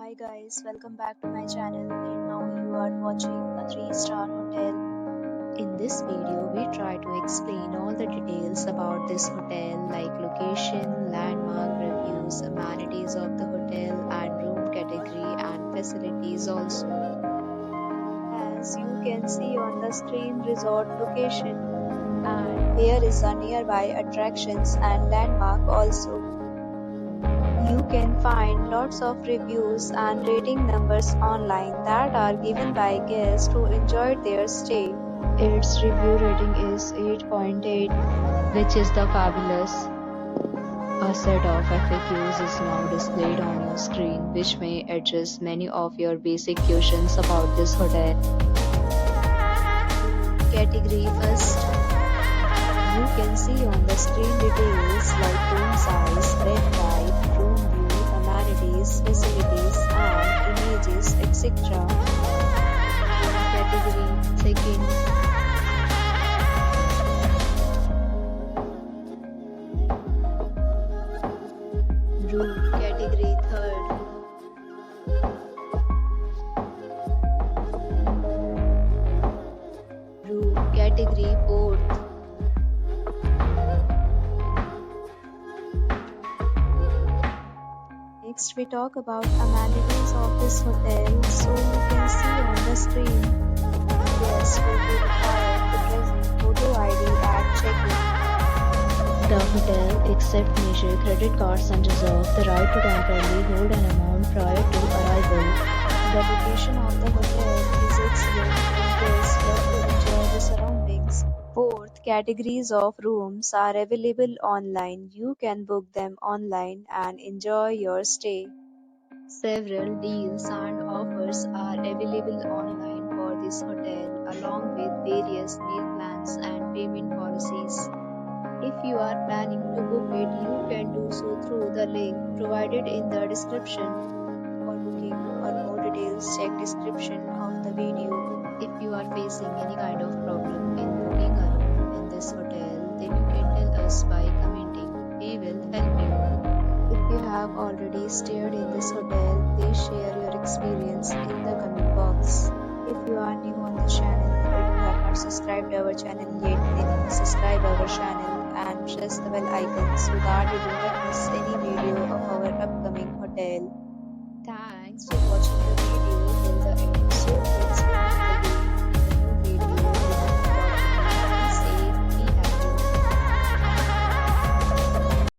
Hi guys, welcome back to my channel and now you are watching a 3-star hotel. In this video, we try to explain all the details about this hotel like location, landmark, reviews, amenities of the hotel and room category and facilities also. As you can see on the screen, resort location, and here is a nearby attractions and landmark also. You can find lots of reviews and rating numbers online that are given by guests who enjoyed their stay. Its review rating is 8.8, which is the fabulous. A set of FAQs is now displayed on your screen, which may address many of your basic questions about this hotel. Category first. You can see on the screen details like room size, bed type, room view, amenities, facilities, and images, etc. Category second. Room category third. Room category fourth. Next, we talk about amenities of this hotel. So you can see on the screen, guests will be required to present photo ID at check-in. The hotel accepts major credit cards and reserves the right to temporarily hold an amount prior to arrival. The location of the hotel is excellent and guests love to enjoy the surroundings. Fourth, categories of rooms are available online. You can book them online and enjoy your stay. Several deals and offers are available online for this hotel, along with various meal plans and payment policies. If you are planning to book it, you can do so through the link provided in the description. For booking or more details, check description of the video. If you are facing any kind of problem in booking a room in this hotel, then you can tell us by commenting. We will help you. If you have already stayed in this hotel, please share your experience in the comment box. If you are new on the channel or you have not subscribed our channel yet, then subscribe our channel and press the bell icon so that you do not miss any video of our upcoming hotel. Thanks.